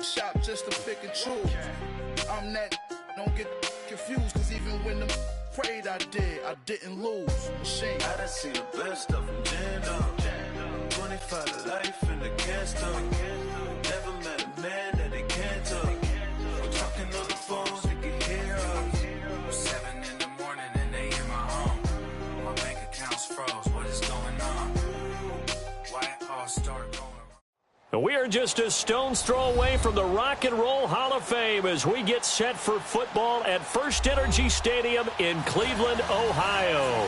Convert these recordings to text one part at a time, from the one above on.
Shop just to pick and choose. I'm that, don't get confused, cause even when them prayed I didn't lose. Machine. I done seen the best of them jammed up. 25 to life in the gas up. Never met a man that they can't talk. We're talking on the phones, they can hear us. 7 in the morning and they in my home. My bank account's froze, what is going on? Why it all start going? We are just a stone's throw away from the Rock and Roll Hall of Fame as we get set for football at First Energy Stadium in Cleveland, Ohio.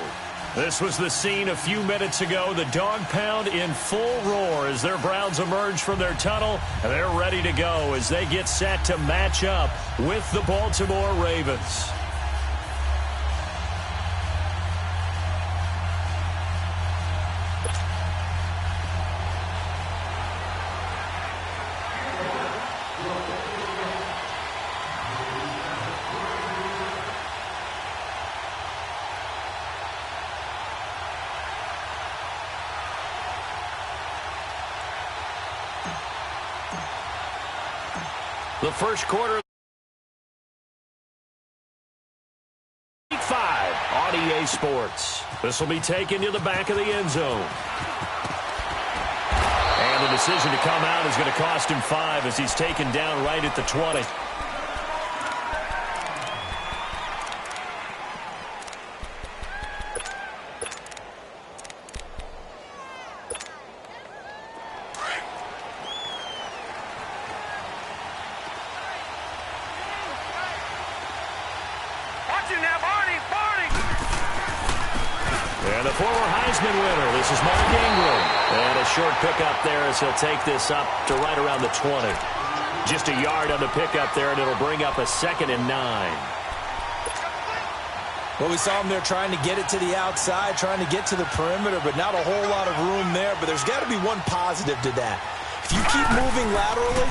This was the scene a few minutes ago. The dog pound in full roar as their Browns emerge from their tunnel, and they're ready to go as they get set to match up with the Baltimore Ravens. The first quarter. 5 on EA Sports. This will be taken to the back of the end zone. And the decision to come out is going to cost him 5 as he's taken down right at the 20. And the former Heisman winner, this is Mark Ingram. And a short pickup there as he'll take this up to right around the 20. Just a yard on the pickup there, and it'll bring up a 2nd and 9. Well, we saw him there trying to get it to the outside, trying to get to the perimeter, but not a whole lot of room there. But there's got to be one positive to that. If you keep moving laterally,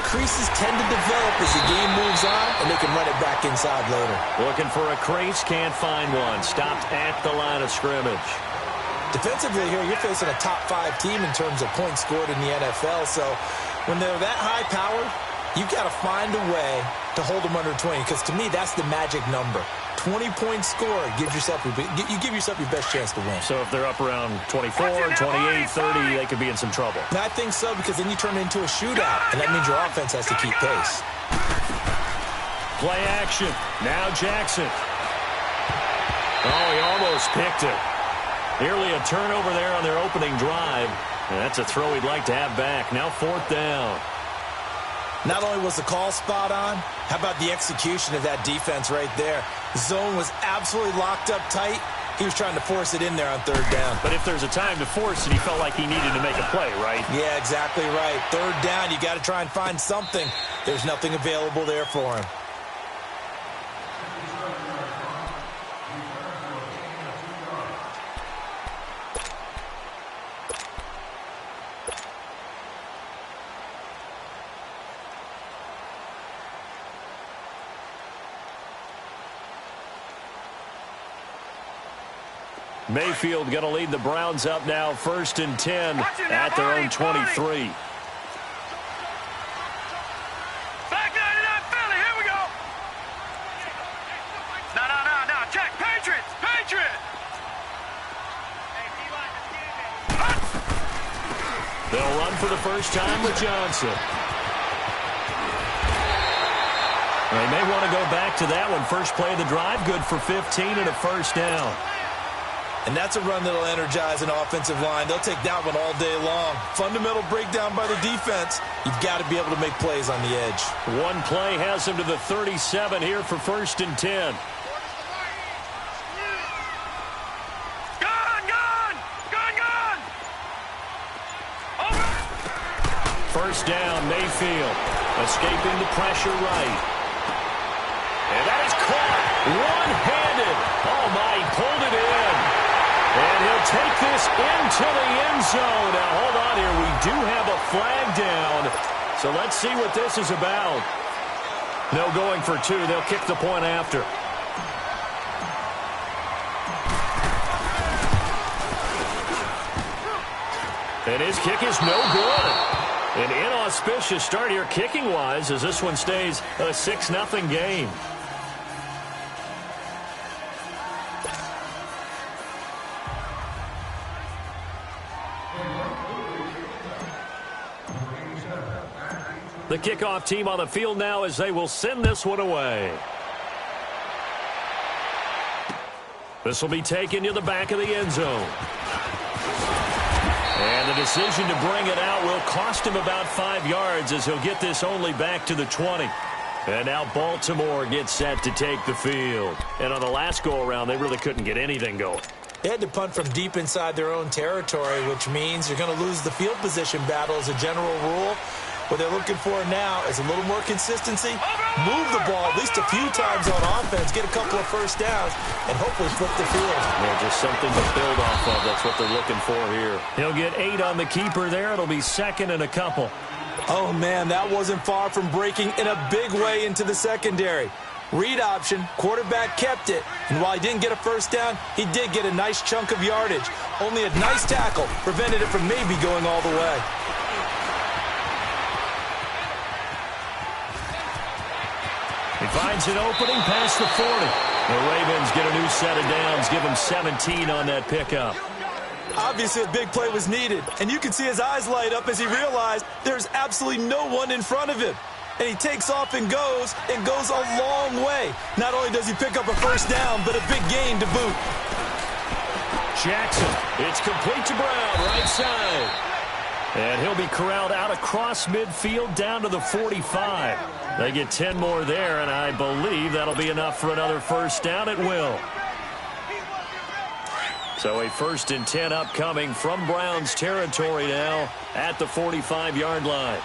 creases tend to develop as the game moves on, and they can run it back inside later. Looking for a crease, can't find one. Stopped at the line of scrimmage. Defensively here, you're facing a top 5 team in terms of points scored in the NFL, so when they're that high powered, you've got to find a way to hold them under 20, because to me, that's the magic number. 20 points scored, you give yourself your best chance to win. So if they're up around 24, 28, 30, they could be in some trouble. And I think so, because then you turn it into a shootout, and that means your offense has to keep pace. Play action. Now Jackson. Oh, he almost picked it. Nearly a turnover there on their opening drive. And that's a throw he'd like to have back. Now 4th down. Not only was the call spot on, how about the execution of that defense right there? The zone was absolutely locked up tight. He was trying to force it in there on 3rd down. But if there's a time to force it, he felt like he needed to make a play, right? Yeah, exactly right. 3rd down, you got to try and find something. There's nothing available there for him. Mayfield going to lead the Browns up now, 1st and 10 at their own 23. Back 99 Philly, here we go. No, check, Patriots. They'll run for the first time with Johnson. They may want to go back to that one. First play of the drive, good for 15 and a 1st down. And that's a run that'll energize an offensive line. They'll take that one all day long. Fundamental breakdown by the defense. You've got to be able to make plays on the edge. One play has him to the 37 here for 1st and 10. Gone! Over! 1st down, Mayfield. Escaping the pressure right. And that is caught. One-handed. Oh, my, he pulled it in. And he'll take this into the end zone. Now, hold on here. We do have a flag down. So let's see what this is about. No going for 2. They'll kick the point after. And his kick is no good. An inauspicious start here kicking-wise as this one stays a 6-0 game. The kickoff team on the field now as they will send this one away. This will be taken to the back of the end zone. And the decision to bring it out will cost him about 5 yards as he'll get this only back to the 20. And now Baltimore gets set to take the field. And on the last go-around, they really couldn't get anything going. They had to punt from deep inside their own territory, which means you're going to lose the field position battle as a general rule. What they're looking for now is a little more consistency, move the ball at least a few times on offense, get a couple of first downs, and hopefully flip the field. Yeah, just something to build off of. That's what they're looking for here. He'll get 8 on the keeper there. It'll be second and a couple. Oh, man, that wasn't far from breaking in a big way into the secondary. Read option, quarterback kept it, and while he didn't get a first down, he did get a nice chunk of yardage. Only a nice tackle prevented it from maybe going all the way. He finds an opening past the 40. The Ravens get a new set of downs, give him 17 on that pickup. Obviously, a big play was needed, and you can see his eyes light up as he realized there's absolutely no one in front of him. And he takes off and goes a long way. Not only does he pick up a first down, but a big gain to boot. Jackson, it's complete to Brown, right side. And he'll be corralled out across midfield down to the 45. They get 10 more there, and I believe that'll be enough for another first down. It will. So a 1st and 10 upcoming from Browns territory now at the 45-yard line.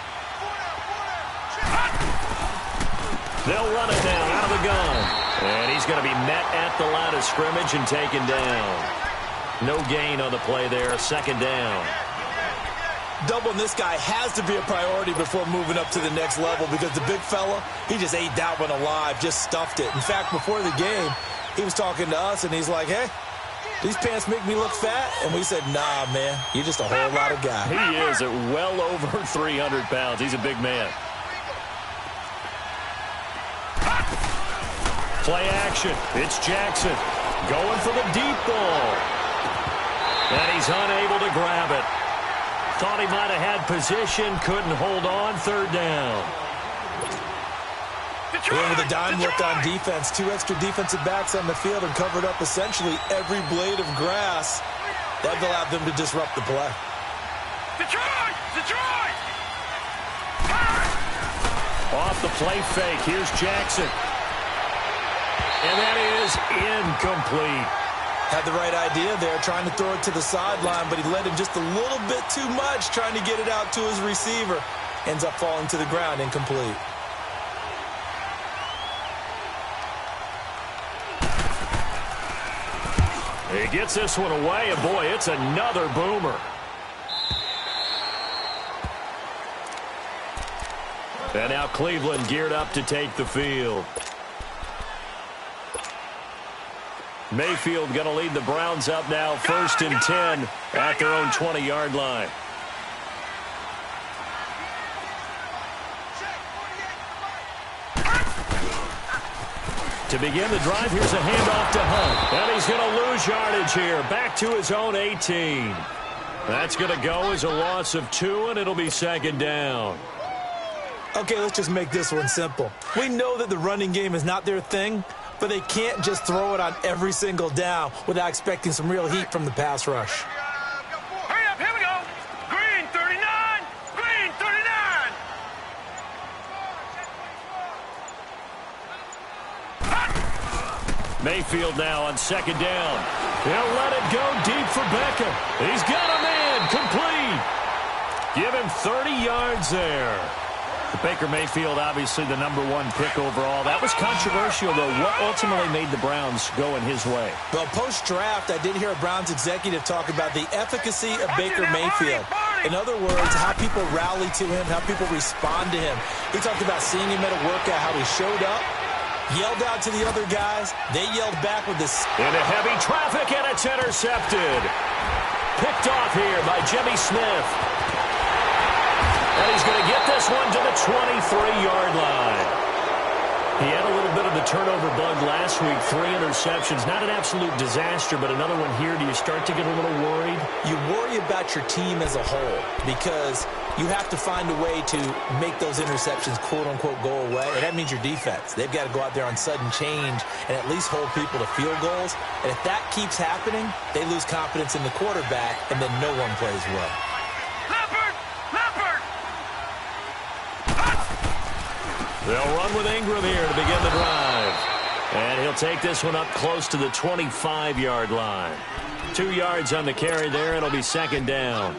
They'll run it now out of the gun. And he's going to be met at the line of scrimmage and taken down. No gain on the play there, 2nd down. Doubling this guy has to be a priority before moving up to the next level because the big fella, he just ate that one alive, just stuffed it. In fact, before the game, he was talking to us, and he's like, hey, these pants make me look fat? And we said, nah, man, you're just a whole lot of guy. He is at well over 300 pounds. He's a big man. Play action. It's Jackson going for the deep ball. And he's unable to grab it. Thought he might have had position, couldn't hold on, 3rd down. With a dime look on defense, 2 extra defensive backs on the field and covered up essentially every blade of grass. That allowed them to disrupt the play. Detroit! Detroit! Off the play fake, here's Jackson. And that is incomplete. Had the right idea there, trying to throw it to the sideline, but he led him just a little bit too much, trying to get it out to his receiver. Ends up falling to the ground, incomplete. He gets this one away, and boy, it's another boomer. And now Cleveland geared up to take the field. Mayfield going to lead the Browns up now, 1st and 10 at their own 20-yard line. To begin the drive, here's a handoff to Hunt. And he's going to lose yardage here, back to his own 18. That's going to go as a loss of 2, and it'll be 2nd down. Okay, let's just make this one simple. We know that the running game is not their thing, but they can't just throw it on every single down without expecting some real heat from the pass rush. Hurry up, here we go. Green 39, green 39. Mayfield now on 2nd down. He'll let it go deep for Beckham. He's got a man complete. Give him 30 yards there. Baker Mayfield, obviously the #1 pick overall. That was controversial, though. What ultimately made the Browns go in his way? Well, post-draft, I did hear a Browns executive talk about the efficacy of Baker Mayfield. In other words, how people rally to him, how people respond to him. He talked about seeing him at a workout, how he showed up, yelled out to the other guys. They yelled back with this. Into heavy traffic, and it's intercepted. Picked off here by Jimmy Smith. And he's going to get this one to the 23-yard line. He had a little bit of the turnover bug last week, 3 interceptions. Not an absolute disaster, but another one here. Do you start to get a little worried? You worry about your team as a whole because you have to find a way to make those interceptions, quote-unquote, go away. And that means your defense. They've got to go out there on sudden change and at least hold people to field goals. And if that keeps happening, they lose confidence in the quarterback, and then no one plays well. They'll run with Ingram here to begin the drive. And he'll take this one up close to the 25-yard line. 2 yards on the carry there. It'll be second down.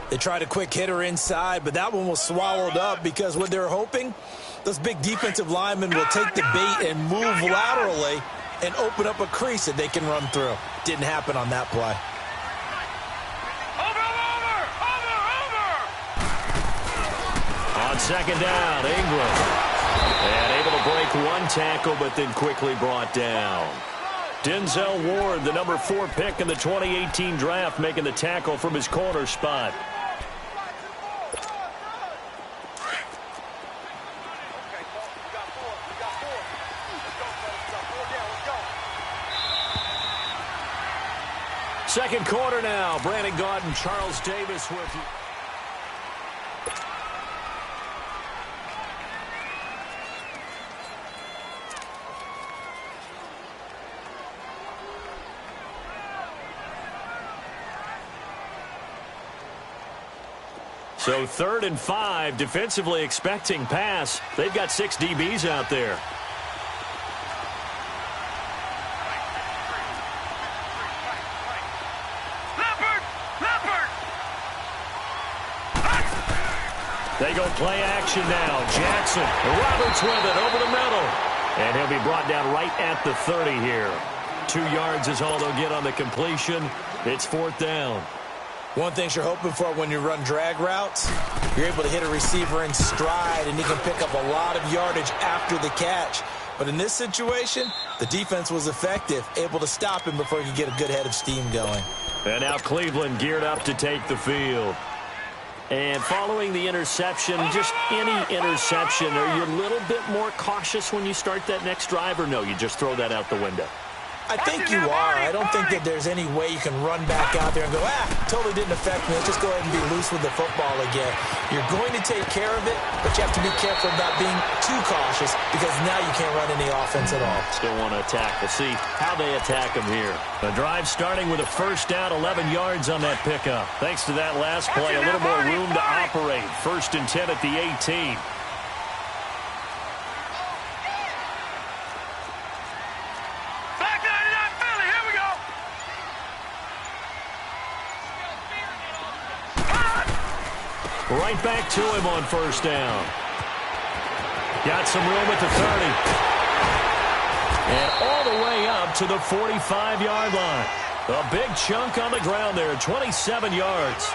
They tried a quick hitter inside, but that one was swallowed up because what they're hoping, those big defensive linemen will take the bait and move laterally and open up a crease that they can run through. Didn't happen on that play. On second down, Ingram. And able to break one tackle, but then quickly brought down. Denzel Ward, the number 4 pick in the 2018 draft, making the tackle from his corner spot. Second quarter now. Brandon Gaudin, Charles Davis with you. So 3rd and 5, defensively expecting pass. They've got 6 DBs out there. They go play action now. Jackson, Roberts with it over the middle. And he'll be brought down right at the 30 here. 2 yards is all they'll get on the completion. It's 4th down. One thing you're hoping for when you run drag routes, you're able to hit a receiver in stride, and you can pick up a lot of yardage after the catch. But in this situation, the defense was effective, able to stop him before he could get a good head of steam going. And now Cleveland geared up to take the field. And following the interception, just any interception, are you a little bit more cautious when you start that next drive, or no, you just throw that out the window? I think you are. I don't think that there's any way you can run back out there and go, totally didn't affect me. Let's just go ahead and be loose with the football again. You're going to take care of it, but you have to be careful about being too cautious because now you can't run any offense at all. Still want to attack. We'll see how they attack them here. The drive starting with a first down, 11 yards on that pickup. Thanks to that last play, a little more room to operate. 1st and 10 at the 18. Right back to him on first down. Got some room at the 30. And all the way up to the 45-yard line. A big chunk on the ground there, 27 yards.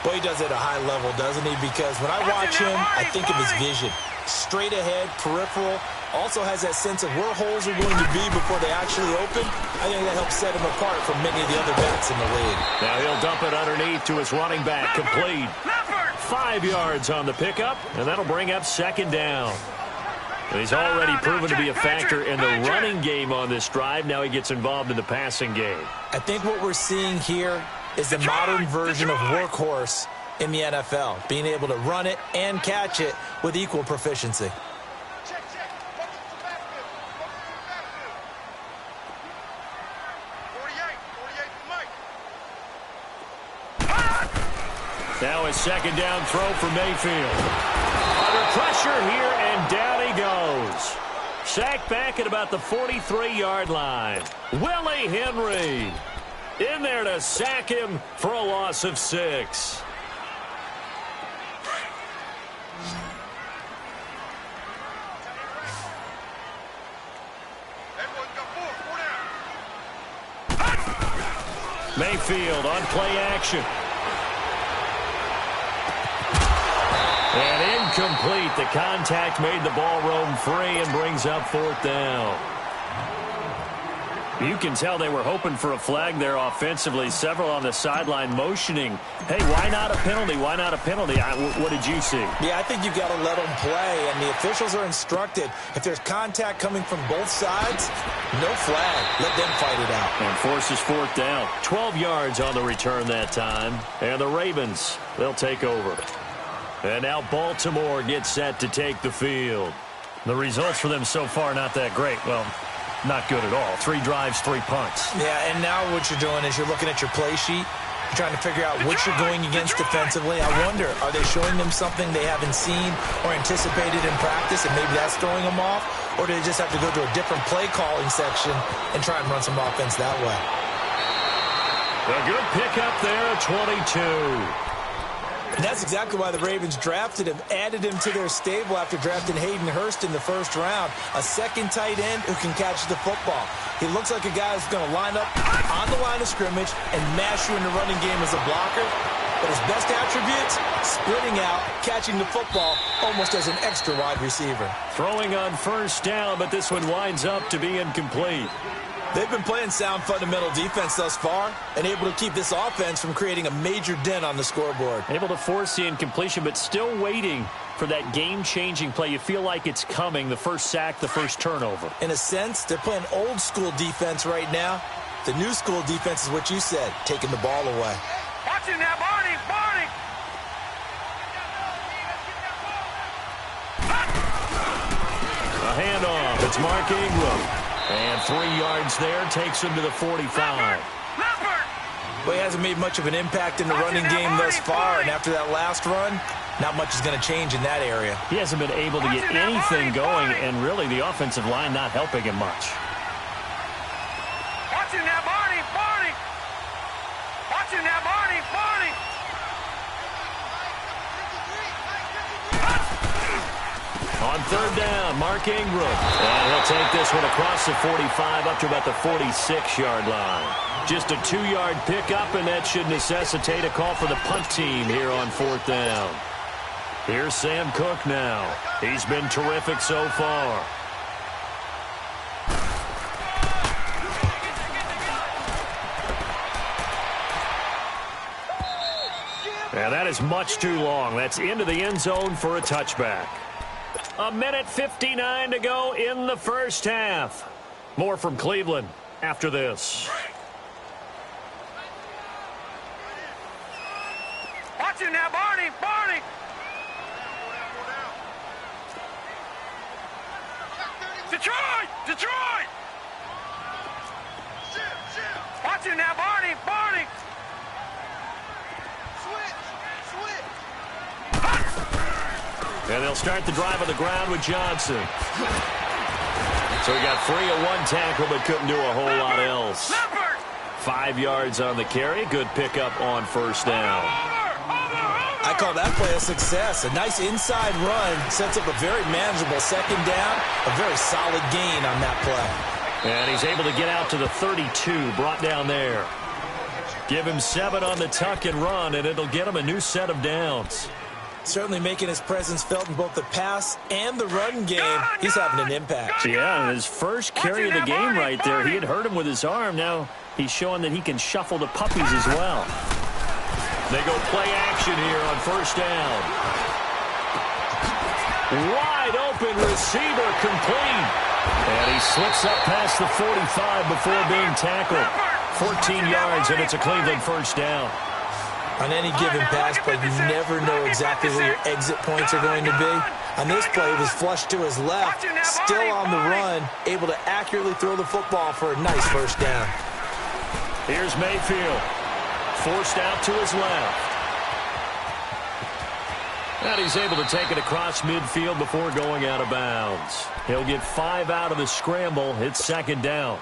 Well, he does it at a high level, doesn't he? Because when I watch him, I think of his vision. Straight ahead, peripheral. Also has that sense of where holes are going to be before they actually open. I think that helps set him apart from many of the other backs in the league. Now he'll dump it underneath to his running back, complete. 5 yards on the pickup, and that'll bring up second down. And he's already proven to be a factor in the running game on this drive. Now he gets involved in the passing game. I think what we're seeing here is the modern version of workhorse in the NFL, being able to run it and catch it with equal proficiency. Now his second down throw for Mayfield. Under pressure here, and down he goes. Sacked back at about the 43-yard line. Willie Henry in there to sack him for a loss of 6. Mayfield on play action. And incomplete. The contact made the ball roam free and brings up 4th down. You can tell they were hoping for a flag there offensively. Several on the sideline motioning, hey, why not a penalty? Why not a penalty? What did you see? Yeah, I think you've got to let them play, and the officials are instructed, if there's contact coming from both sides, no flag. Let them fight it out. And forces fourth down. 12 yards on the return that time. And the Ravens, they'll take over. And now Baltimore gets set to take the field. The results for them so far not that great. Well, not good at all. 3 drives, 3 punts. Yeah, and now what you're doing is you're looking at your play sheet. You're trying to figure out what you're going against defensively. I wonder, are they showing them something they haven't seen or anticipated in practice, and maybe that's throwing them off? Or do they just have to go to a different play calling section and try and run some offense that way? A good pickup there at 22. And that's exactly why the Ravens drafted him, added him to their stable after drafting Hayden Hurst in the first round. A second tight end who can catch the football. He looks like a guy who's going to line up on the line of scrimmage and mash you in the running game as a blocker. But his best attributes, splitting out, catching the football almost as an extra wide receiver. Throwing on first down, but this one winds up to be incomplete. They've been playing sound fundamental defense thus far and able to keep this offense from creating a major dent on the scoreboard. Able to force the incompletion, but still waiting for that game-changing play. You feel like it's coming, the first sack, the first turnover. In a sense, they're playing old-school defense right now. The new school defense is what you said, taking the ball away. Watching that, Barney! Barney! A handoff. It's Mark Ingram. And 3 yards there takes him to the 45. Well, he hasn't made much of an impact in the running game thus far, and after that last run, not much is going to change in that area. He hasn't been able to get anything going, and really the offensive line not helping him much. Watching that, Barney! Barney! Watching that, Barney! Barney! On third down, Mark Ingram. And he'll take this one across the 45 up to about the 46-yard line. Just a 2-yard pickup, and that should necessitate a call for the punt team here on fourth down. Here's Sam Cook now. He's been terrific so far. And that is much too long. That's into the end zone for a touchback. 1:59 to go in the first half. More from Cleveland after this. Watching that, Barney! Barney! Detroit! Detroit! Watching that, Barney! Barney! And they'll start the drive on the ground with Johnson. So he got free of one tackle, but couldn't do a whole lot else. 5 yards on the carry. Good pickup on first down. I call that play a success. A nice inside run sets up a very manageable second down. A very solid gain on that play. And he's able to get out to the 32, brought down there. Give him 7 on the tuck and run, and it'll get him a new set of downs. Certainly making his presence felt in both the pass and the run game. He's having an impact. Yeah, his first carry of the game right there. He had hurt him with his arm. Now he's showing that he can shuffle the puppies as well. They go play action here on first down. Wide open receiver complete. And he slips up past the 45 before being tackled. 14 yards, and it's a Cleveland first down. On any given pass play, you never know exactly where your exit points are going to be. On this play, it was flushed to his left, still on the run, able to accurately throw the football for a nice first down. Here's Mayfield, forced out to his left. And he's able to take it across midfield before going out of bounds. He'll get 5 out of the scramble. It's second down.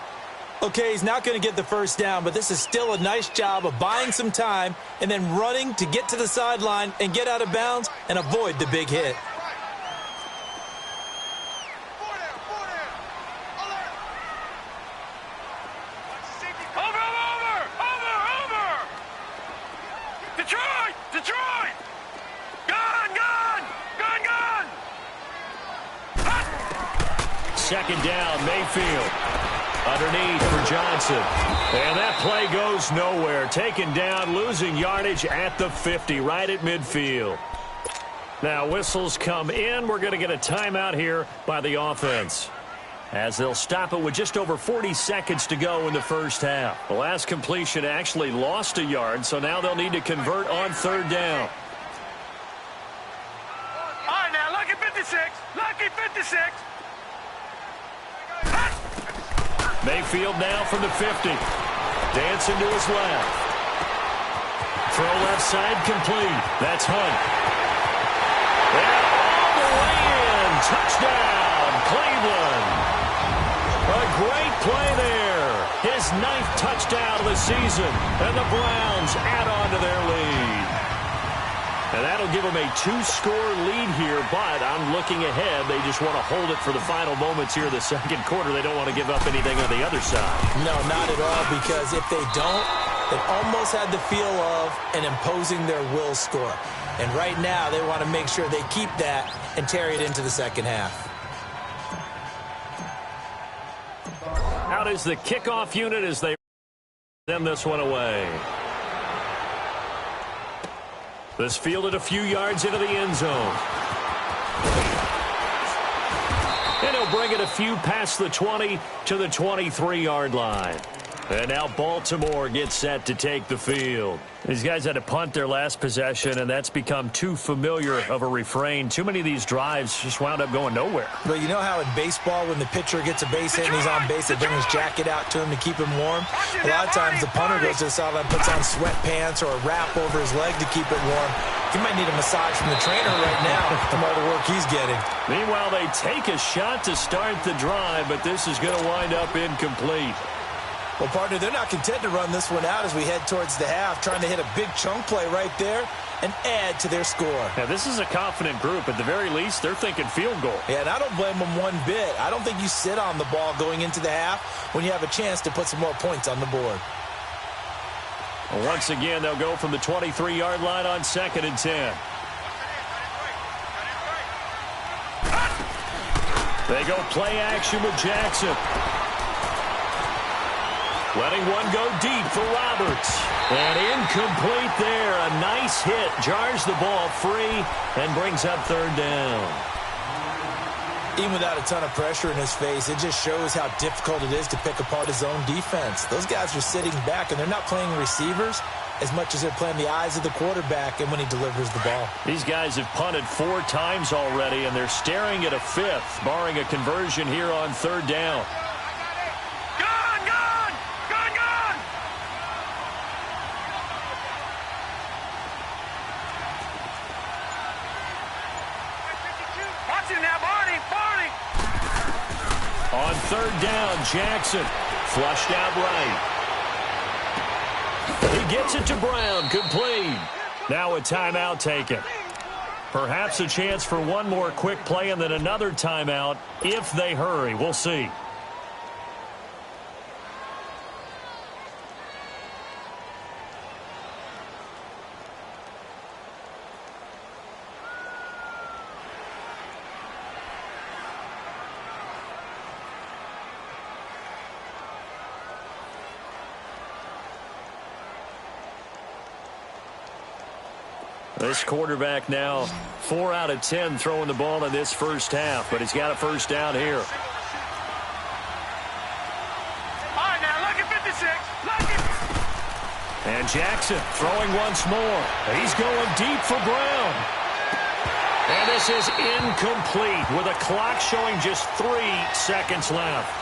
Okay, he's not going to get the first down, but this is still a nice job of buying some time and then running to get to the sideline and get out of bounds and avoid the big hit. Over! Detroit! Detroit! Gone! Second down, Mayfield. Underneath for Johnson. And that play goes nowhere. Taken down, losing yardage at the 50, right at midfield. Now whistles come in. We're going to get a timeout here by the offense, as they'll stop it with just over 40 seconds to go in the first half. The last completion actually lost a yard, so now they'll need to convert on third down. All right, now, lucky 56. Lucky 56. Mayfield now from the 50. Dancing to his left. Throw left side complete. That's Hunt. And all the way in. Touchdown, Cleveland. A great play there. His 9th touchdown of the season. And the Browns add on to their lead. And that'll give them a 2-score lead here, but I'm looking ahead. They just want to hold it for the final moments here of the second quarter. They don't want to give up anything on the other side. No, not at all, because if they don't, it almost had the feel of an imposing their will score. And right now, they want to make sure they keep that and carry it into the second half. Out is the kickoff unit as they send this one away. This fielded a few yards into the end zone. And he'll bring it a few past the 20 to the 23-yard line. And now Baltimore gets set to take the field. These guys had to punt their last possession, and that's become too familiar of a refrain. Too many of these drives just wound up going nowhere. But you know how in baseball, when the pitcher gets a base hit and he's on base, they bring his jacket out to him to keep him warm? A lot of times the punter goes to the sideline, puts on sweatpants or a wrap over his leg to keep it warm. He might need a massage from the trainer right now from all the work he's getting. Meanwhile, they take a shot to start the drive, but this is going to wind up incomplete. Well, partner, they're not content to run this one out as we head towards the half, trying to hit a big chunk play right there and add to their score. Now, this is a confident group. At the very least, they're thinking field goal. Yeah, and I don't blame them one bit. I don't think you sit on the ball going into the half when you have a chance to put some more points on the board. Well, once again, they'll go from the 23-yard line on 2nd and 10. They go play action with Jackson. Letting one go deep for Roberts. And incomplete there. A nice hit. Jars the ball free and brings up third down. Even without a ton of pressure in his face, it just shows how difficult it is to pick apart his own defense. Those guys are sitting back, and they're not playing receivers as much as they're playing the eyes of the quarterback and when he delivers the ball. These guys have punted 4 times already, and they're staring at a 5th, barring a conversion here on third down. On third down, Jackson flushed out right. He gets it to Brown, complete. Now a timeout taken. Perhaps a chance for one more quick play and then another timeout if they hurry. We'll see. This quarterback now 4 out of 10 throwing the ball in this first half, but he's got a first down here. All right, now, look at 56. Look at... And Jackson throwing once more. He's going deep for Brown. And this is incomplete with a clock showing just 3 seconds left.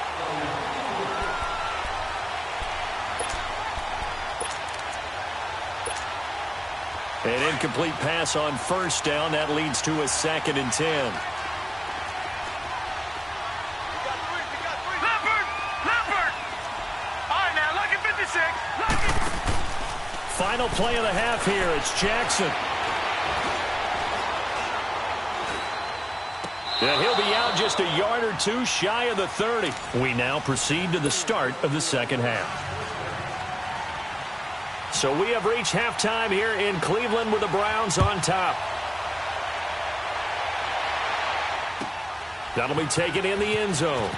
An incomplete pass on first down. That leads to a 2nd and 10. Leopard! All right, now, look at 56. Look at... Final play of the half here. It's Jackson. And he'll be out just a yard or 2 shy of the 30. We now proceed to the start of the second half. So we have reached halftime here in Cleveland with the Browns on top. That'll be taken in the end zone.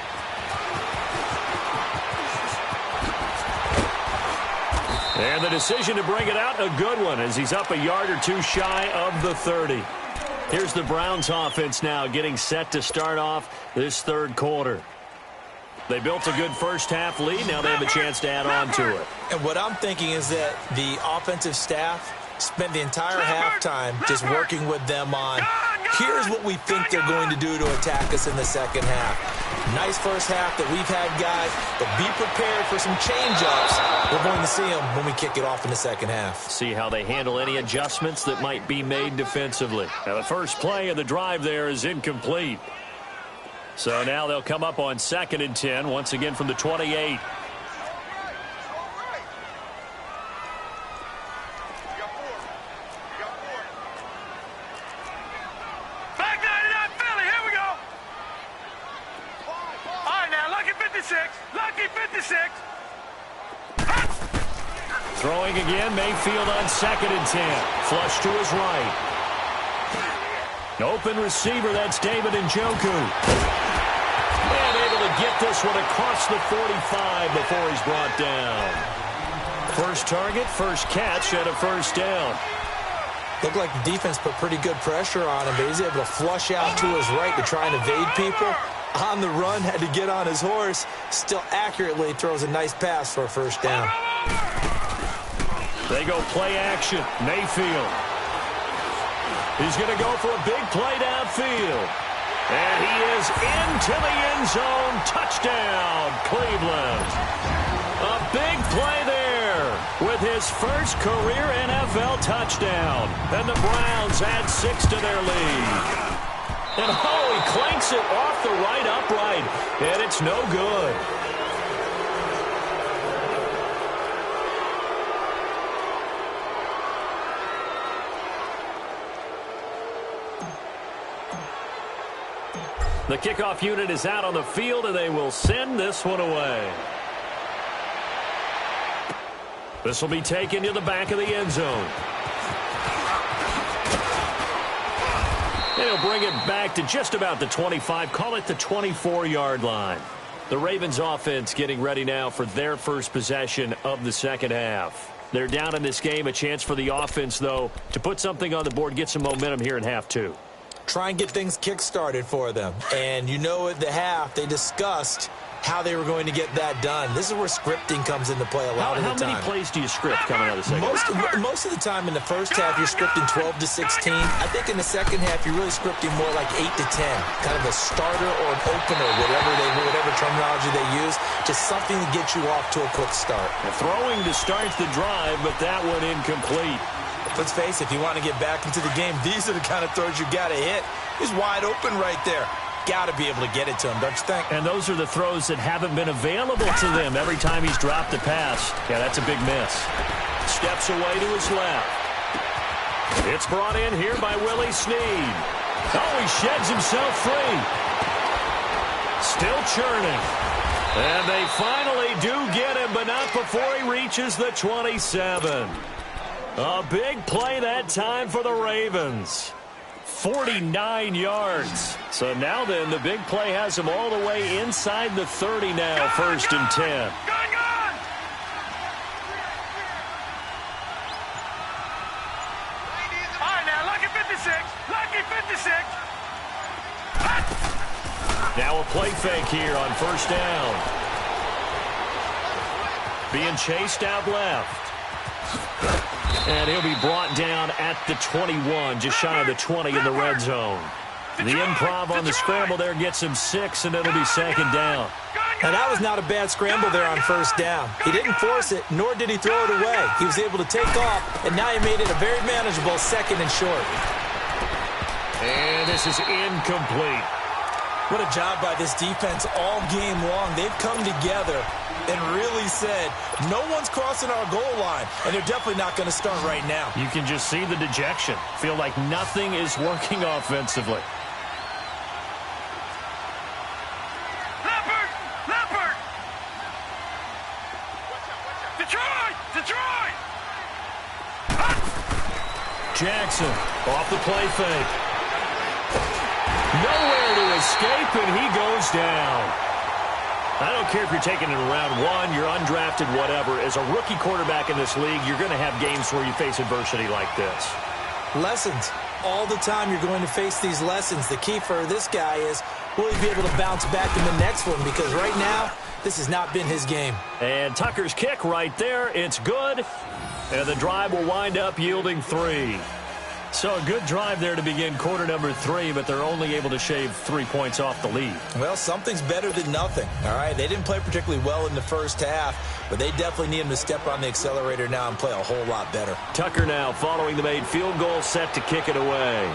And the decision to bring it out, a good one, as he's up a yard or two shy of the 30. Here's the Browns offense now getting set to start off this third quarter. They built a good first half lead. Now they have a chance to add on to it. And what I'm thinking is that the offensive staff spent the entire halftime just working with them on, here's what we think they're going to do to attack us in the second half. Nice first half that we've had, guys, but be prepared for some change-ups. We're going to see them when we kick it off in the second half. See how they handle any adjustments that might be made defensively. Now, the first play of the drive there is incomplete. So now they'll come up on 2nd and 10, once again from the 28. Throwing again, Mayfield on 2nd and 10. Flush to his right. Open receiver, that's David Njoku. And able to get this one across the 45 before he's brought down. First target, first catch, and a first down. Looked like the defense put pretty good pressure on him, but he's able to flush out to his right to try and evade people. On the run, had to get on his horse. Still accurately throws a nice pass for a first down. They go play action. Mayfield. He's going to go for a big play downfield. And he is into the end zone. Touchdown, Cleveland. A big play there with his first career NFL touchdown. And the Browns add 6 to their lead. And he clanks it off the right upright. And it's no good. The kickoff unit is out on the field, and they will send this one away. This will be taken to the back of the end zone. And he'll bring it back to just about the 25, call it the 24-yard line. The Ravens offense getting ready now for their first possession of the second half. They're down in this game, a chance for the offense, though, to put something on the board, get some momentum here in half two. Try and get things kick-started for them. And you know at the half, they discussed how they were going to get that done. This is where scripting comes into play a lot of the time. How many plays do you script coming out of the second half? Most of the time in the first half, you're scripting 12 to 16. I think in the second half, you're really scripting more like 8 to 10. Kind of a starter or an opener, whatever terminology they use. Just something to get you off to a quick start. Throwing to start the drive, but that one incomplete. Let's face it, if you want to get back into the game, these are the kind of throws you got to hit. He's wide open right there. Got to be able to get it to him, don't you think? And those are the throws that haven't been available to them every time he's dropped a pass. Yeah, that's a big miss. Steps away to his left. It's brought in here by Willie Snead. Oh, he sheds himself free. Still churning. And they finally do get him, but not before he reaches the 27. A big play that time for the Ravens. 49 yards. So now then, the big play has him all the way inside the 30 now, 1st and 10. All right, now, lucky 56. Lucky 56. Now a play fake here on 1st down. Being chased out left. And he'll be brought down at the 21, just shy of the 20 in the red zone. The improv on the scramble there gets him 6, and it'll be 2nd down. Now, that was not a bad scramble there on 1st down. He didn't force it, nor did he throw it away. He was able to take off, and now he made it a very manageable 2nd and short. And this is incomplete. What a job by this defense all game long. They've come together and really said, no one's crossing our goal line, and they're definitely not going to start right now. You can just see the dejection. Feel like nothing is working offensively. Leopard! Detroit! Jackson off the play fake. Nowhere to escape, and he goes down. I don't care if you're taking it in round 1, you're undrafted, whatever. As a rookie quarterback in this league, you're going to have games where you face adversity like this. Lessons. All the time you're going to face these lessons. The key for this guy is, will he be able to bounce back in the next one? Because right now, this has not been his game. And Tucker's kick right there. It's good. And the drive will wind up yielding 3. So a good drive there to begin quarter number 3, but they're only able to shave 3 points off the lead. Well, something's better than nothing, all right? They didn't play particularly well in the first half, but they definitely need him to step on the accelerator now and play a whole lot better. Tucker now following the made field goal, set to kick it away.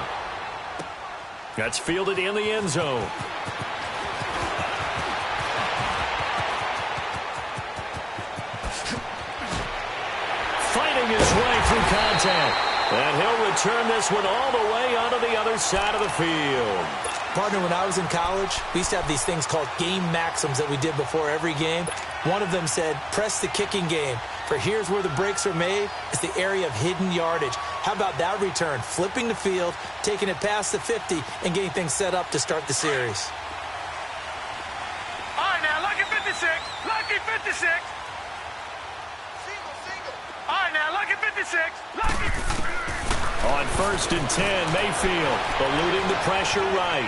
That's fielded in the end zone. Fighting his way through contact. And he'll return this one all the way onto the other side of the field. Partner, when I was in college, we used to have these things called game maxims that we did before every game. One of them said, press the kicking game. For here's where the breaks are made. It's the area of hidden yardage. How about that return? Flipping the field, taking it past the 50, and getting things set up to start the series. All right, now, lucky 56. Lucky 56. All right, now, lucky 56. Lucky. On 1st and 10, Mayfield eluding the pressure right.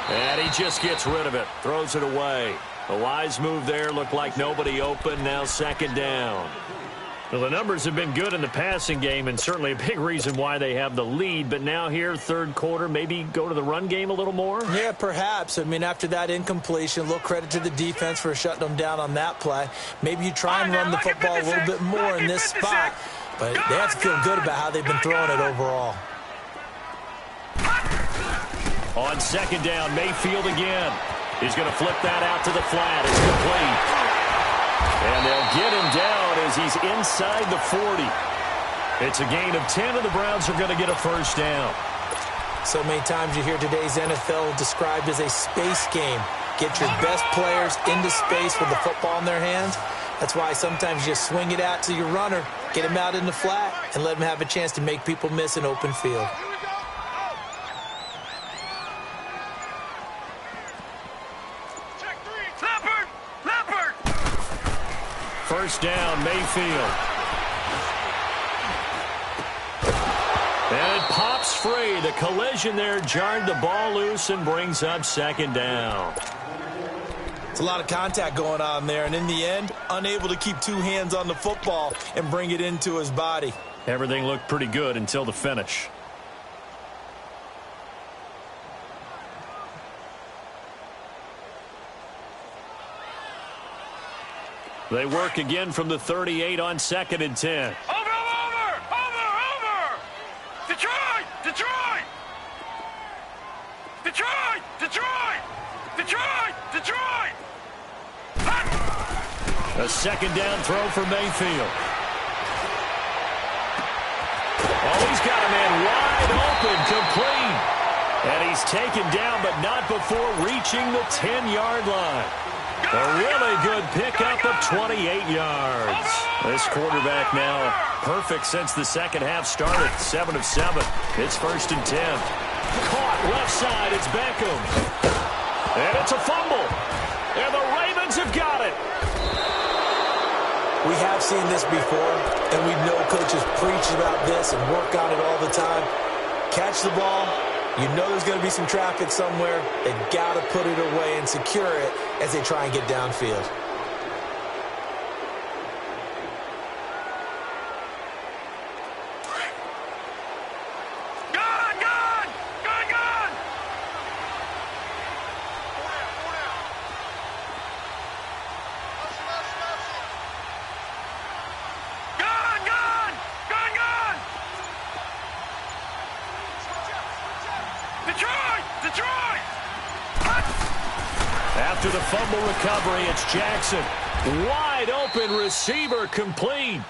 And he just gets rid of it, throws it away. A wise move there, looked like nobody open, now 2nd down. Well, the numbers have been good in the passing game and certainly a big reason why they have the lead. But now here, 3rd quarter, maybe go to the run game a little more? Yeah, perhaps. I mean, after that incompletion, a little credit to the defense for shutting them down on that play. Maybe you try and run the football a little bit more in this spot. But they have to feel good about how they've been throwing it overall. On 2nd down, Mayfield again. He's going to flip that out to the flat. It's complete. And they'll get him down as he's inside the 40. It's a gain of 10, and the Browns are going to get a 1st down. So many times you hear today's NFL described as a space game. Get your best players into space with the football in their hands. That's why sometimes you just swing it out to your runner, get him out in the flat, and let him have a chance to make people miss an open field. Leopard! 1st down, Mayfield. And it pops free. The collision there jarred the ball loose and brings up 2nd down. It's a lot of contact going on there, and in the end, unable to keep 2 hands on the football and bring it into his body. Everything looked pretty good until the finish. They work again from the 38 on 2nd and 10. Over! Detroit! A 2nd down throw for Mayfield. Oh, he's got a man wide open, complete. And he's taken down, but not before reaching the 10-yard line. A really good pickup of 28 yards. This quarterback now perfect since the 2nd half started. 7 of 7. It's 1st and 10. Caught left side. It's Beckham. And it's a fumble. And the Ravens have got it. We have seen this before, and we know coaches preach about this and work on it all the time. Catch the ball. You know there's going to be some traffic somewhere. They've got to put it away and secure it as they try and get downfield. After the fumble recovery, it's Jackson. Wide open receiver, complete.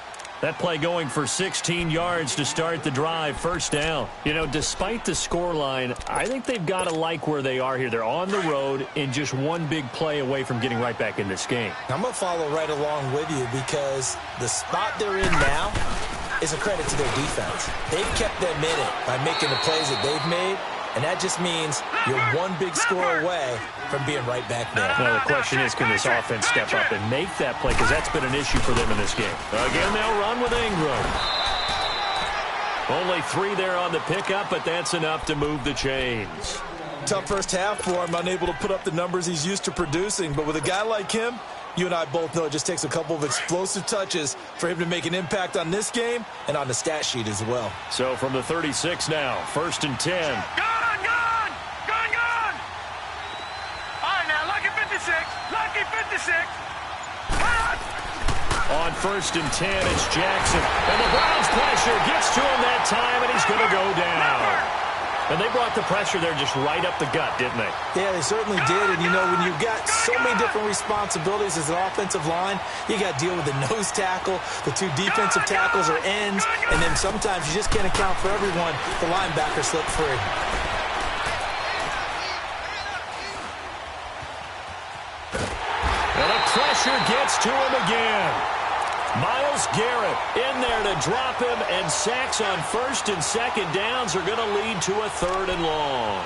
That play going for 16 yards to start the drive. 1st down. You know, despite the scoreline, I think they've got to like where they are here. They're on the road and just one big play away from getting right back in this game. I'm going to follow right along with you because the spot they're in now is a credit to their defense. They've kept them in it by making the plays that they've made, And that just means you're one big score away from being right back there. Now, the question is, can this offense step up and make that play? Because that's been an issue for them in this game. Again, they'll run with Ingram. Only 3 there on the pickup, but that's enough to move the chains. Tough first half for him, unable to put up the numbers he's used to producing. But with a guy like him, you and I both know it just takes a couple of explosive touches for him to make an impact on this game and on the stat sheet as well. So from the 36 now, 1st and 10. Gone! All right, now, lucky 56. Lucky 56. On 1st and 10, it's Jackson. And the Browns' pressure gets to him that time, and he's going to go down. And they brought the pressure there just right up the gut, didn't they? Yeah, they certainly did. And, you know, when you've got so many different responsibilities as an offensive line, you got to deal with the nose tackle, the 2 defensive tackles or ends, and then sometimes you just can't account for everyone. The linebacker slipped free. And the pressure gets to him again. Myles Garrett in there to drop him, and sacks on 1st and 2nd downs are going to lead to a 3rd and long.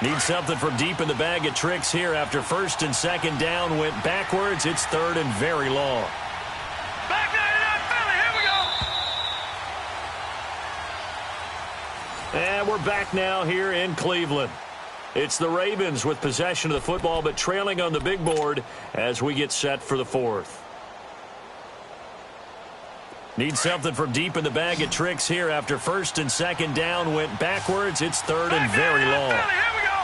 Need something from deep in the bag of tricks here after 1st and 2nd down went backwards. It's 3rd and very long. Back 99 Philly, here we go. And we're back now here in Cleveland. It's the Ravens with possession of the football, but trailing on the big board as we get set for the 4th. Need something from deep in the bag of tricks here after 1st and 2nd down went backwards. It's 3rd and very long. Philly, here we go.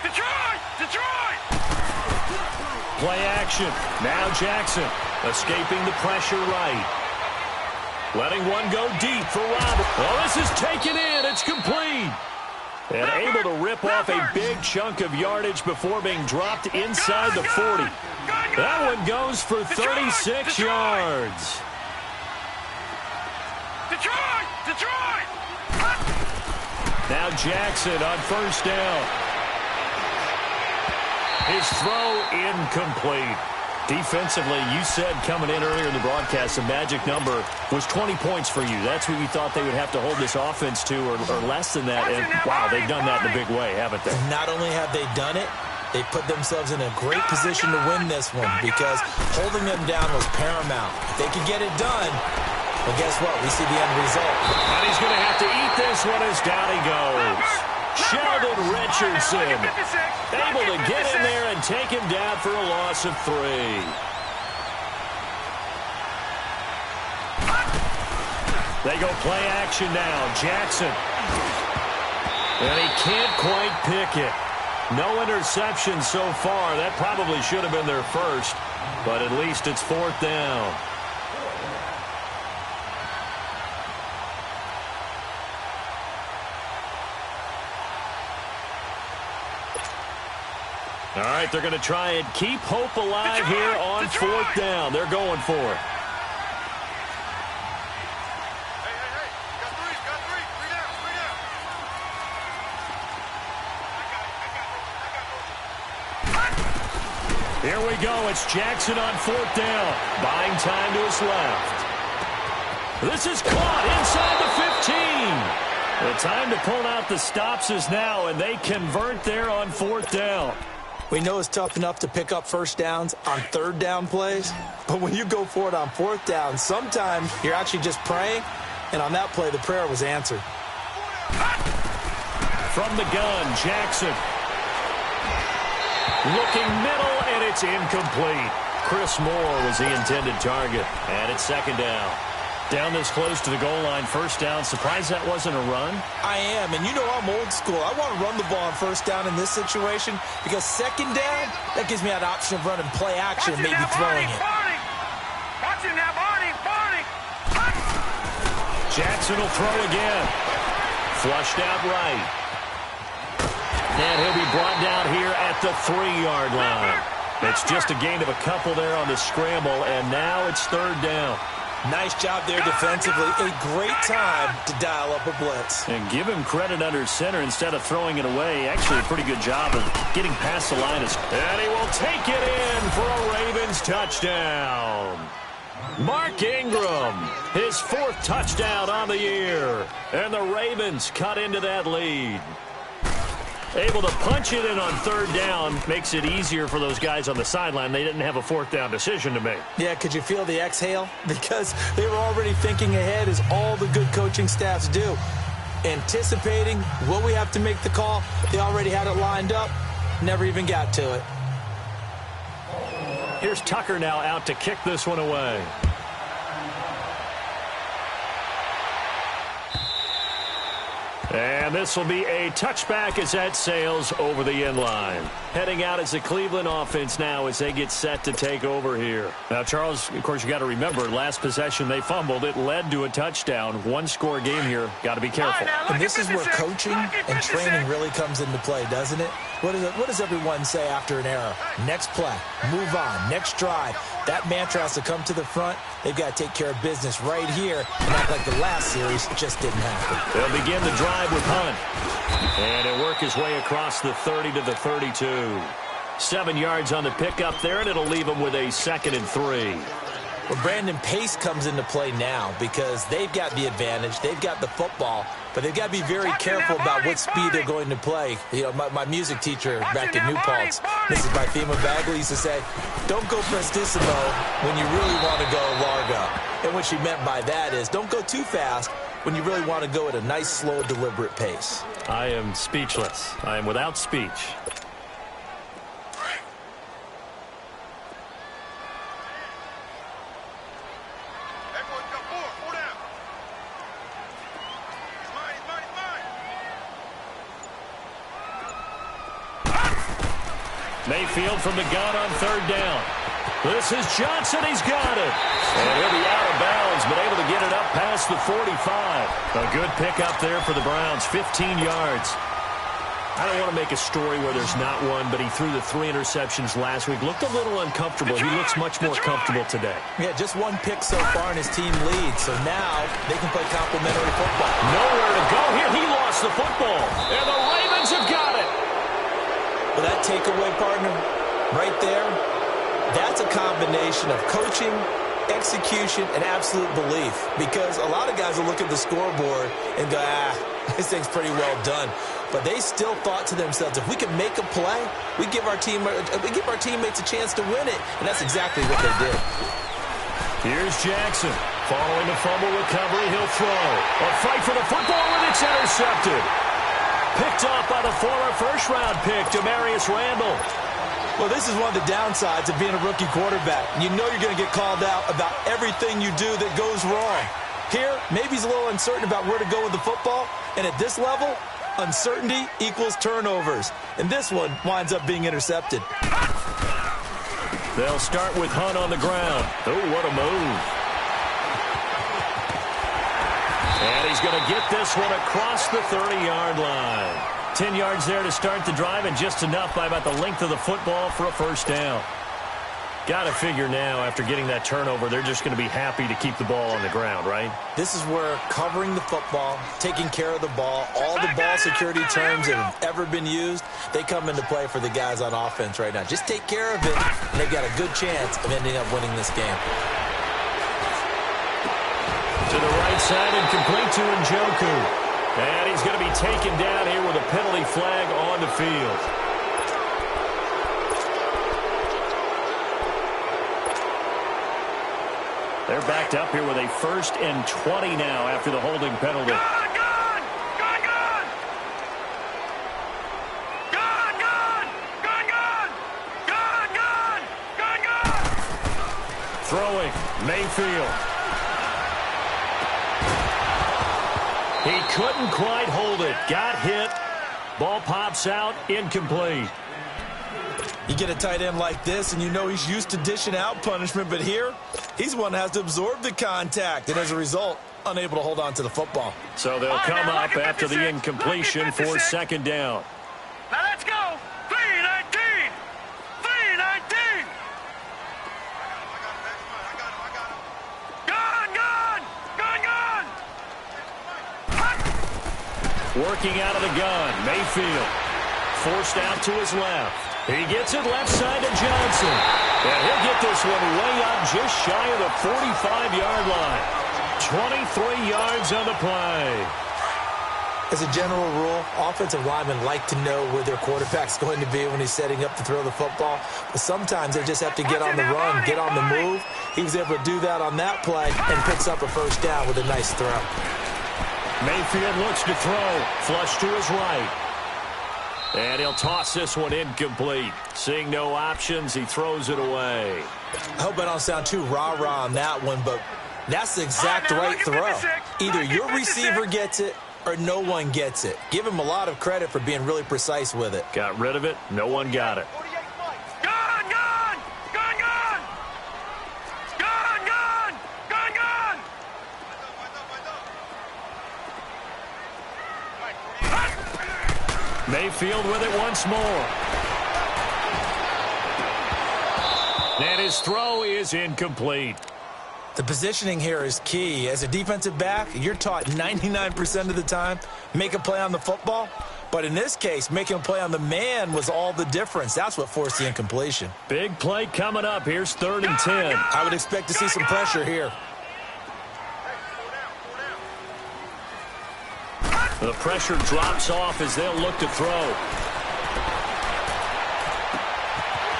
Detroit! Play action. Now Jackson escaping the pressure right. Letting one go deep for Robert. Oh, this is taken in. It's complete. And able to rip off a big chunk of yardage before being dropped inside the 40. That one goes for 36 yards. Detroit! Now Jackson on 1st down. His throw incomplete. Defensively, you said coming in earlier in the broadcast, the magic number was 20 points for you. That's what you thought they would have to hold this offense to, or less than that. And, wow, they've done that in a big way, haven't they? Not only have they done it, they put themselves in a great position to win this one because holding them down was paramount. If they could get it done, well, guess what? We see the end result. And he's going to have to eat this one as down he goes. Sheldon Richardson able to get in there and take him down for a loss of 3. They go play action now. Jackson. And he can't quite pick it. No interception so far. That probably should have been their first, but at least it's 4th down. All right, they're going to try and keep hope alive here on 4th down. They're going for it. Here we go. It's Jackson on 4th down. Buying time to his left. This is caught inside the 15. The time to pull out the stops is now, and they convert there on 4th down. We know it's tough enough to pick up 1st downs on 3rd down plays, but when you go for it on 4th down, sometimes you're actually just praying, and on that play, the prayer was answered. From the gun, Jackson. Looking middle, and it's incomplete. Chris Moore was the intended target, and it's 2nd down. Down this close to the goal line, 1st down. Surprised that wasn't a run? I am, and you know I'm old school. I want to run the ball on 1st down in this situation because 2nd down, that gives me an option of running play action and maybe throwing it. Watch it now, Barney! Jackson will throw again. Flushed out right. And he'll be brought down here at the 3-yard line. It's just a gain of a couple there on the scramble, and now it's 3rd down. Nice job there defensively. A great time to dial up a blitz. And give him credit under center instead of throwing it away. Actually, a pretty good job of getting past the line. And he will take it in for a Ravens touchdown. Mark Ingram, his 4th touchdown on the year. And the Ravens cut into that lead. Able to punch it in on 3rd down makes it easier for those guys on the sideline. They didn't have a 4th down decision to make. Yeah, could you feel the exhale? Because they were already thinking ahead, as all the good coaching staffs do. Anticipating, will we have to make the call? They already had it lined up. Never even got to it. Here's Tucker now out to kick this one away. And this will be a touchback as that sails over the end line. Heading out as the Cleveland offense now as they get set to take over here. Now, Charles, of course, you got to remember, last possession they fumbled. It led to a touchdown. 1-score game here. Got to be careful. And this is where coaching and training really comes into play, doesn't it? What does everyone say after an error? Next play, move on, next drive. That mantra has to come to the front. They've got to take care of business right here and act like the last series just didn't happen. They'll begin the drive with Hunt. And he'll work his way across the 30 to the 32. 7 yards on the pickup there, and it'll leave him with a 2nd and 3. Well, Brandon, pace comes into play now because they've got the advantage. They've got the football, but they've got to be very careful about what speed they're going to play. You know, my music teacher back in New Paltz, Mrs. Bythema Bagley, used to say, don't go prestissimo when you really want to go largo. And what she meant by that is don't go too fast when you really want to go at a nice, slow, deliberate pace. I am speechless. I am without speech. Mayfield from the gun on 3rd down. This is Johnson. He's got it. And he'll be out of bounds, but able to get it up past the 45. A good pickup there for the Browns, 15 yards. I don't want to make a story where there's not one, but he threw the 3 interceptions last week. Looked a little uncomfortable. He looks much more comfortable today. Yeah, just 1 pick so far, and his team leads. So now they can play complimentary football. Nowhere to go here. He lost the football. And the Ravens have got it. Well, that takeaway, partner, right there, that's a combination of coaching, execution, and absolute belief. Because a lot of guys will look at the scoreboard and go, this thing's pretty well done. But they still thought to themselves, if we can make a play, we give our teammates a chance to win it. And that's exactly what they did. Here's Jackson. Following the fumble recovery, he'll throw. A fight for the football, and it's intercepted. Picked off by the former first-round pick, Demarius Randall. Well, this is one of the downsides of being a rookie quarterback. You know you're going to get called out about everything you do that goes wrong. Here, maybe he's a little uncertain about where to go with the football, and at this level, uncertainty equals turnovers. And this one winds up being intercepted. They'll start with Hunt on the ground. Oh, what a move. And he's going to get this one across the 30-yard line. 10 yards there to start the drive, and just enough by about the length of the football for a first down. Got to figure now, after getting that turnover, they're just going to be happy to keep the ball on the ground, right? This is where covering the football, taking care of the ball, all the ball security terms that have ever been used, they come into play for the guys on offense right now. Just take care of it, and they've got a good chance of ending up winning this game. To the right side and complete to Njoku. And he's going to be taken down here with a penalty flag on the field. They're backed up here with a 1st and 20 now after the holding penalty. Throwing, Mayfield. He couldn't quite hold it. Got hit. Ball pops out. Incomplete. You get a tight end like this, and you know he's used to dishing out punishment, but here, he's one that has to absorb the contact, and as a result, unable to hold on to the football. So they'll come up after the incompletion for 2nd down. Now let's go. 3-19. 3-19. Gun. Working out of the gun, Mayfield. Forced out to his left. He gets it left side to Johnson. And he'll get this one way up just shy of the 45-yard line. 23 yards on the play. As a general rule, offensive linemen like to know where their quarterback's going to be when he's setting up to throw the football. But sometimes they just have to get on the run, get on the move. He was able to do that on that play and picks up a first down with a nice throw. Mayfield looks to throw. Flush to his right. And he'll toss this one incomplete. Seeing no options, he throws it away. I hope I don't sound too rah-rah on that one, but that's the exact right throw. Either your receiver gets it or no one gets it. Give him a lot of credit for being really precise with it. Got rid of it. No one got it. Gone, gone! Gone, gone! Gone, gone! Gone, gone! Mayfield with it once more. And his throw is incomplete. The positioning here is key. As a defensive back, you're taught 99% of the time, make a play on the football. But in this case, making a play on the man was all the difference. That's what forced the incompletion. Big play coming up. Here's 3rd and 10. I would expect to see some pressure here. The pressure drops off as they'll look to throw.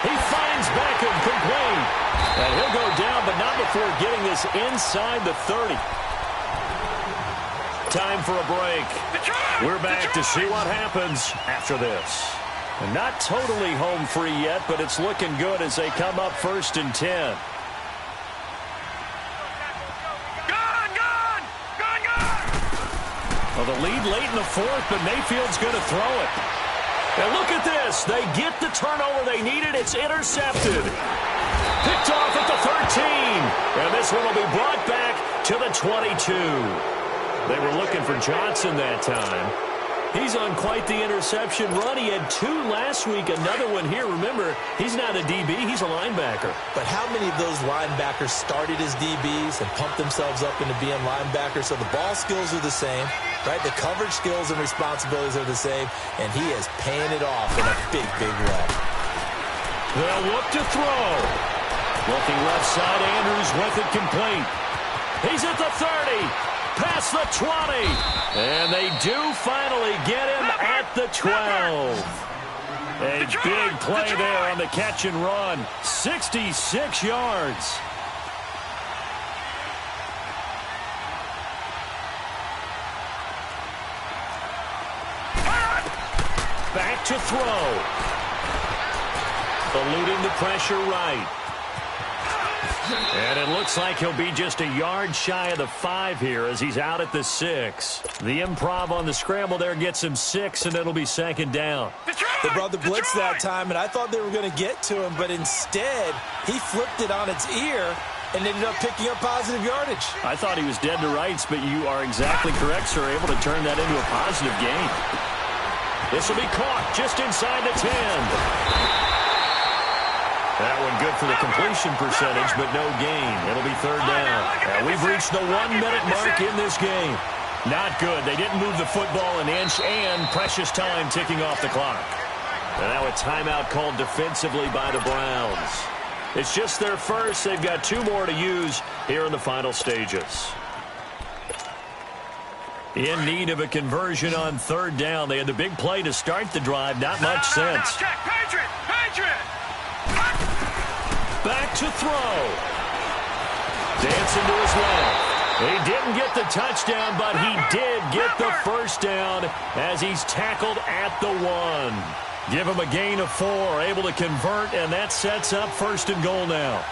He finds Beckham complete. And he'll go down, but not before getting this inside the 30. Time for a break. We're back to see what happens after this. And not totally home free yet, but it's looking good as they come up 1st and 10. Well, the lead late in the 4th, but Mayfield's going to throw it. And look at this. They get the turnover they needed. It's intercepted. Picked off at the 13. And this one will be brought back to the 22. They were looking for Johnson that time. He's on quite the interception run. He had 2 last week, another one here. Remember, he's not a DB, he's a linebacker. But how many of those linebackers started as DBs and pumped themselves up into being linebackers? So the ball skills are the same, right? The coverage skills and responsibilities are the same, and he is paying it off in a big, big way. They'll look to throw. Looking left side, Andrews with it complete. He's at the 30. Past the 20. And they do finally get him at the 12. A big play there on the catch and run. 66 yards. Back to throw. Eluding the pressure right. And it looks like he'll be just a yard shy of the 5 here as he's out at the 6. The improv on the scramble there gets him 6, and it'll be 2nd down. They brought the blitz that time, and I thought they were going to get to him, but instead he flipped it on its ear and ended up picking up positive yardage. I thought he was dead to rights, but you are exactly correct, sir, able to turn that into a positive gain. This will be caught just inside the 10. That one good for the completion percentage, but no gain. It'll be 3rd down. And we've reached the 1-minute mark in this game. Not good. They didn't move the football an inch, and precious time ticking off the clock. And now a timeout called defensively by the Browns. It's just their first. They've got 2 more to use here in the final stages. In need of a conversion on 3rd down. They had the big play to start the drive. Not much sense. Patriot! Back to throw. Dancing to his left. He didn't get the touchdown, but he did get the first down as he's tackled at the 1. Give him a gain of 4, able to convert, and that sets up 1st and goal now.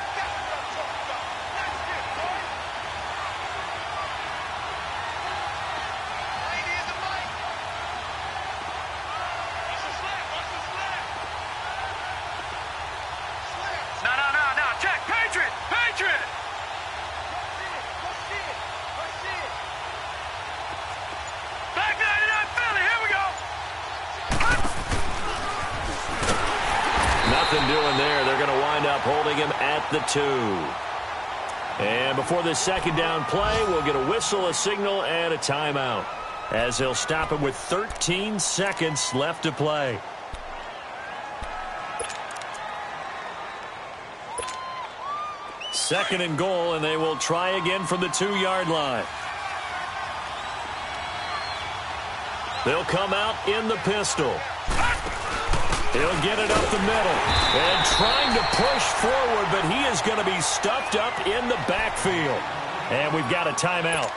The 2. And before this 2nd down play, we'll get a whistle, a signal, and a timeout as they'll stop him with 13 seconds left to play. 2nd and goal, and they will try again from the 2-yard line. They'll come out in the pistol. He'll get it up the middle. And trying to push forward, but he is going to be stuffed up in the backfield. And we've got a timeout.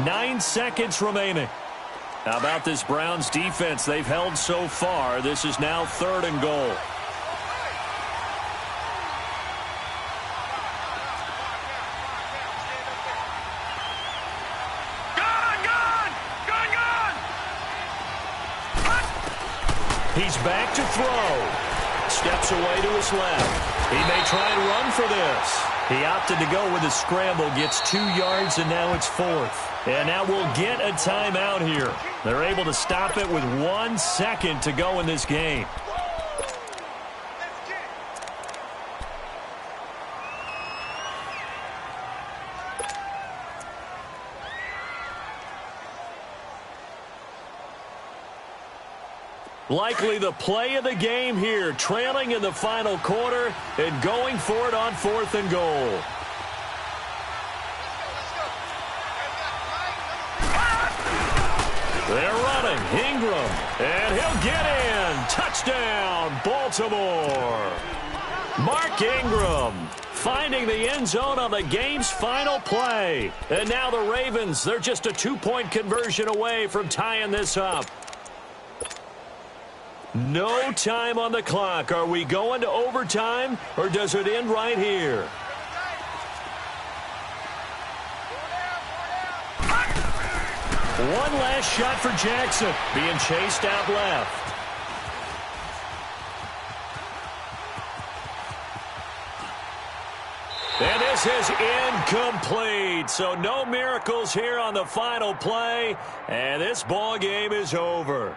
9 seconds remaining. How about this Browns defense they've held so far? This is now 3rd and goal. He's back to throw. Steps away to his left. He may try and run for this. He opted to go with a scramble, gets 2 yards, and now it's 4th. And now we'll get a timeout here. They're able to stop it with 1 second to go in this game. Likely the play of the game here, trailing in the final quarter and going for it on 4th and goal. They're running. Ingram. And he'll get in. Touchdown, Baltimore. Mark Ingram finding the end zone on the game's final play. And now the Ravens, they're just a 2-point conversion away from tying this up. No time on the clock. Are we going to overtime, or does it end right here? One last shot for Jackson, being chased out left. And this is incomplete. So no miracles here on the final play, and this ball game is over.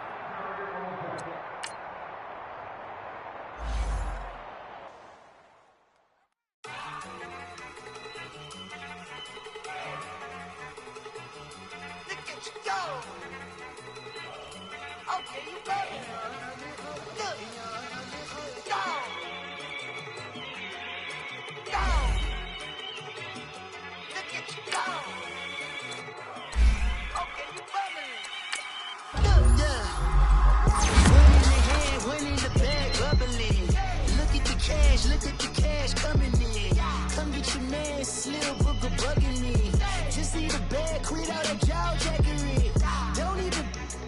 Look at the cash coming in. Come get your man, Slim Booker bugging me. Just need a bag, quit all that jaw jackery. Don't even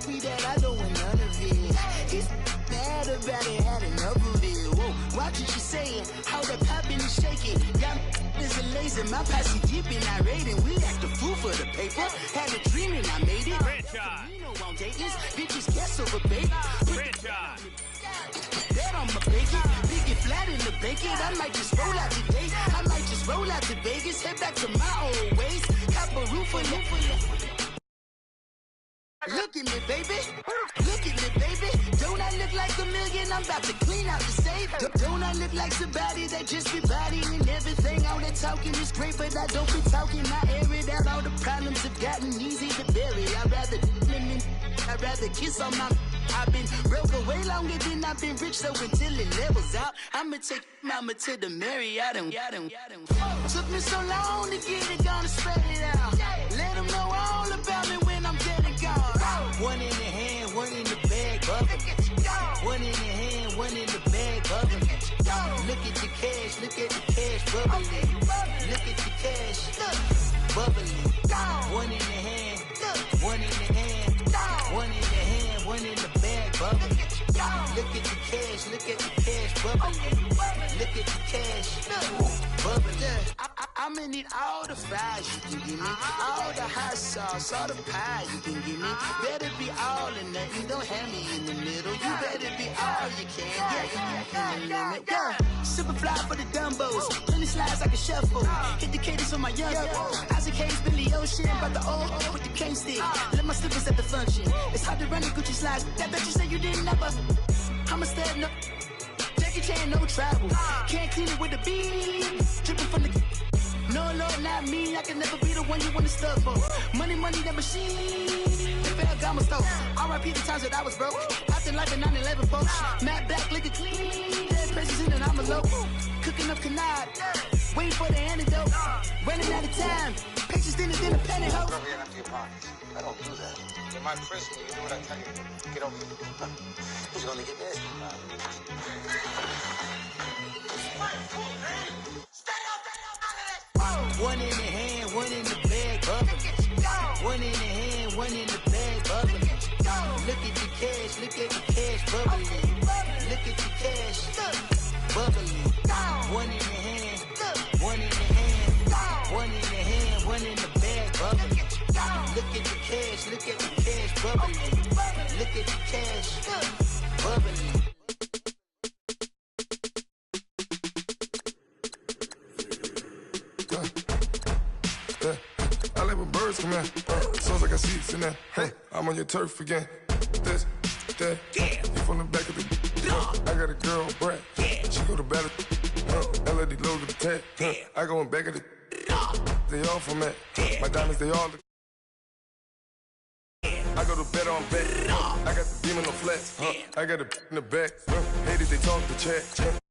be that, I don't want none of it. He's mad about it, had enough of it. Whoa, watch what you saying, how that popping and shaking. Got is a laser, my posse deep and I raiding. We act a fool for the paper. Had a dream and I made it. Bitches guess over baby. Bet on my bacon, big it flat in the bacon. I might just roll out today. I might just roll out to Vegas, head back to my old ways. Have a roof for you. Look at me, baby. Look at me, baby. Don't I look like a million? I'm about to clean out the safe. Don't I look like somebody that just be bodying everything? All that talking is great, but I don't be talking. I air it out. All the problems have gotten easy to bury. I'd rather kiss on my... I've been broke away longer than I've been rich, so until it levels out, I'ma take mama to the Marriott and took me so long to get it, gonna spread it out. Let them know all about me when I'm dead and gone. One in the hand, one in the bag, bubbling. One in the hand, one in the bag, bubbling. Look at the cash, bubbling. Look at the cash, bubbling. One in the hand, one in the hand, one in the hand, one in the bag, bubbling. Look at the cash, bubbling. Look at the cash, bubbling. I'ma need all the fries you can give me, all the hot sauce, all the pie you can give me. Better be all or nothing, don't have me in the middle. You better be all you can. Yeah. Super fly for the Dumbos, 20 slides like a shuffle. Hit the cadence on my young. Isaac Hayes, Billy Ocean, but the old with the cane stick. Let my slippers at the function. It's hard to run the Gucci slides. That bet you say you didn't never. I'ma stand up. Jackie Chan, no travel. Can't clean it with the beat. Dripping from the. No, Lord, not me. I can never be the one you want to stuff for. Money, that machine. The Ferragamo store. R.I.P. the times that I was broke. Acting like a 9/11 folks. Matte back, looking clean. Dead presents in and I'm a local. Cooking up canard. waiting for the antidote. Running out of time, pictures thinner than a penny hoe. Don't get empty your pockets. I don't do that. In my prison, you do what I tell you. Get over here. Who's gonna get this? One in the hand, one in the bag, bubbling. One in the hand, one in the bag, bubbling. Look at the cash, bubbling. Look at the cash, bubbling. One in the hand, one in the hand, one in the hand, one in the bag, bubbling. Look at the cash, bubbling. Look at the cash, bubbling. I like when birds come in. Sounds like I see seats in there. Hey, I'm on your turf again. This, that, you from the back of the. I got a girl, Brad. She go to battle. LED logo the tag. I go in back of the. They all from that. My diamonds, they all. I go to bed on bed. I got the beam on the flats. I got the in the back. Haters, they talk the chat.